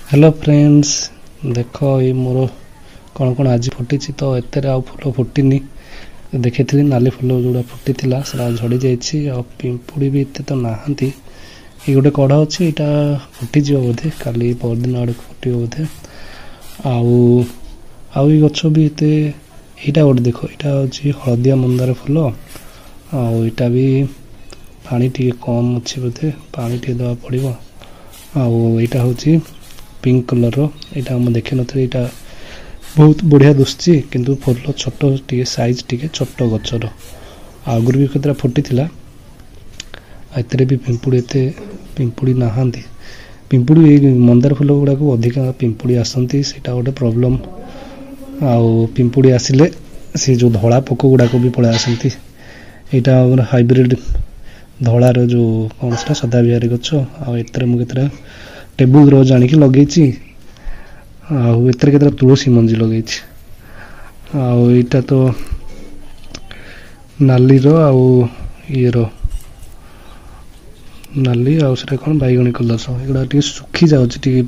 Hello friends, देख ये मोर कौन कौन आज फुटी तो एत फुल फुटनी देखी नाली फुल जो फुटी झड़ी जाइए पिंपुड़ी भी एत तो नहांती ये गोटे कढ़ अच्छी यहाँ फुटीज बोधे काली परदिन आड़े फुट बोधे आउ गछ भी एत यहाँ गोटे देख यहाँ हूँ हलदिया मंदार फुल आईटा भी पानी टी कम अच्छी बोधे पानी टी दवा पड़ो आईटा हूँ पिंक कलर यहाँ मुझे देखी नी यहाँ बहुत बढ़िया दुसुची किंतु फुल छोट टे साइज टे छोट गचर आगुरी भी केतरा फुटी भी पिंपुड़ी एत पिंपुड़ी नहांती पिंपुड़ी मंदार फुल गुड़ाक अधिक पिंपुड़ी आसती से गोटे प्रोब्लेम पिंपुड़ी आसिले सी जो धला पोक गुड़ाक भी पलि आसती यहाँ हाइब्रिड धलार जो कौन सा सदा बिहारी गच आते मुझे टेबुल रोज आनिक लगे केतरा तुलसी मंजी लगे आईटा तो नाली ये नाली आउे कौन बैगणी कलर एगुड़ा सुखी जाऊँगी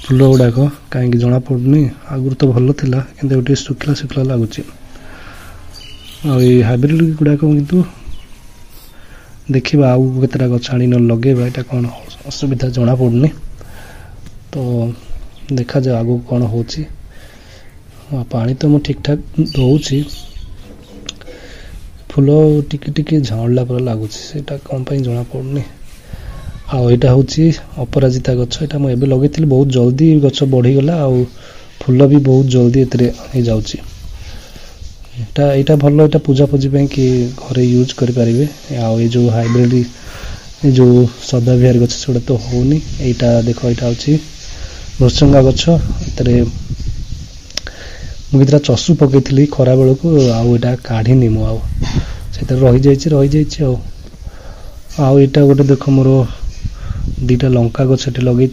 फुल गुड़ाक कहीं जना पड़नी आगुरी तो भल था कि सुखला सुखला लगुच हाइब्रिड गुड़ाक किंतु देखा आउ केतरा गछ आनी लगेगा यहाँ कौन असुविधा जना पड़नी तो देखा जाए आगू कौन हो पानी तो मुझे ठीक ठाक दौची फुल टिके झाड़ला पर लगुच कौन जना पड़नी आईटा हूँ अपराजिता गछ यहाँ मुझे लगे बहुत जल्दी गछ बढ़ीगला आ फुल भी बहुत जल्दी ए जाऊँगी यहाँ भल यहाँ पूजा पूजी कि घरे यूज करें ये जो हाइब्रिड जो सदा बिहार गछ से तो होनी यहाँ देख यहाँ हूँ भृसंगा गछ मुझे चषु पकई खरा बेलू आईटा काढ़नी मुझे रही गोटे देख मोर दीटा लंका गछ लगे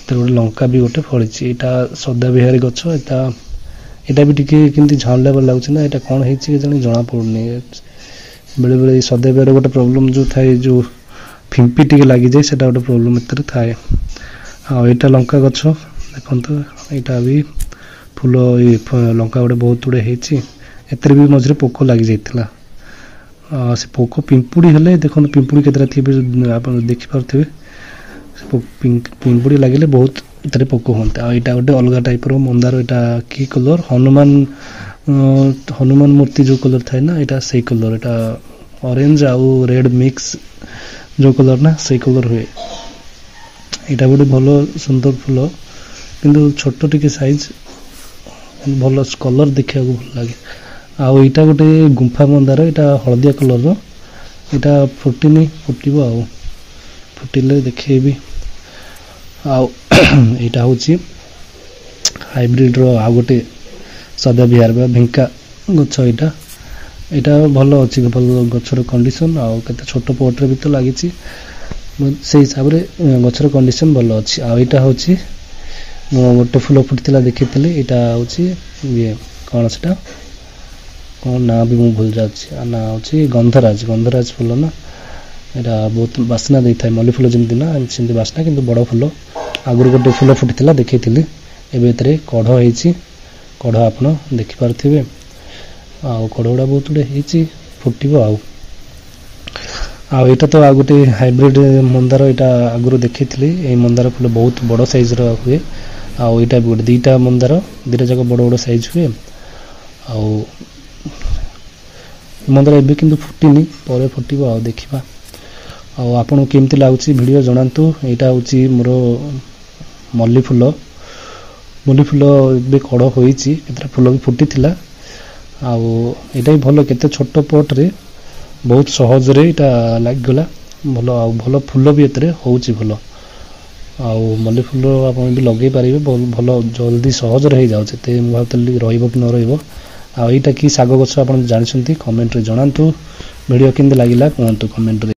गोटे लंका भी गोटे फड़ी यहाँ सदा बिहारी गछ यहाँ भी टी झाड़ला बेल लगुच ना यहाँ कौन है जना पड़नी बेले बेले सदा बिहार गोटे प्रोब्लेम जो थाए जो फिंपी टी लगी जाए से गोटे प्रोब्लेम एत थाए यहाँ लंका गछ देखो यहाँ भी फुल लंका गोटे बहुत गुड़े होती भी मझे पोक लग जाता से पोक पिंपुड़ी हेले देखो पिंपुड़ी केतरा थी आप देखिपे पिंपुड़ी लगे बहुत इतने पोक हाँ यहाँ गोटे अलग टाइप मंदार यहाँ कि कलर हनुमान मूर्ति जो कलर थाए ना यहाँ से कलर यहाँ ऑरेंज आउ रेड मिक्स जो कलर ना से कलर हुए यहाँ गोटे भल सुंदर फुल किंतु छोट टिके साइज भल कलर देखा भल लगे आईटा गोटे गुंफा मंदार यहाँ हलदिया कलर यहाँ फुटनी फुटब फुटिले देखेबी यहाँ हूँ हाइब्रिड आउ गोटे सदा बिहार भेंका गछ यहाँ भल अच्छी भल गचर कंडीशन आते छोट पट्रे भी तो लगी से हिसाब से गचर कंडीशन भल अच्छी यहाँ हूँ गोटे फुल फुटी देखी यहाँ हूँ ये कौन से कौन ना भी मुझे भूल जाऊँ ना हूँ गंधराज फुल ना यहाँ बहुत बास्ना दे था मल्ली फुल जमी ना सेमती बास्ना कि बड़ फुल आगुरी गोटे फुल फुटी देखी एवं कढ़ हो कढ़ आप देखिपे कढ़ गुड़ा बहुत गुड़े फुटब यहाँ तो आ गोटे हाइब्रिड मंदार यहाँ आगुरी देखी मंदार फुल बहुत बड़ साइज हुए यहाँ भी गोटे दीटा मंदार दीटा जाक बड़ बड़ साइज हुए मंदार एवं कि फुटनी पर फुटब देखा आपन केमती लगुच वीडियो जनातु यहाँ हूँ मोर मल्ली फुल कढ़ होता फुल भी फुटी यहाँ भल के छोट पट्रे बहुत सहजरे यहाँ लगिगला भल भल फुल भी एत हूँ भल मल्ली फुल आप लगे पारे भल जल्दी सहजरे हो जाते मुझे भावती कि न रहा कि साग गछ आप जानते कमेंट रे जनातु वीडियो केमती लगिला कहतु कमेंट रे।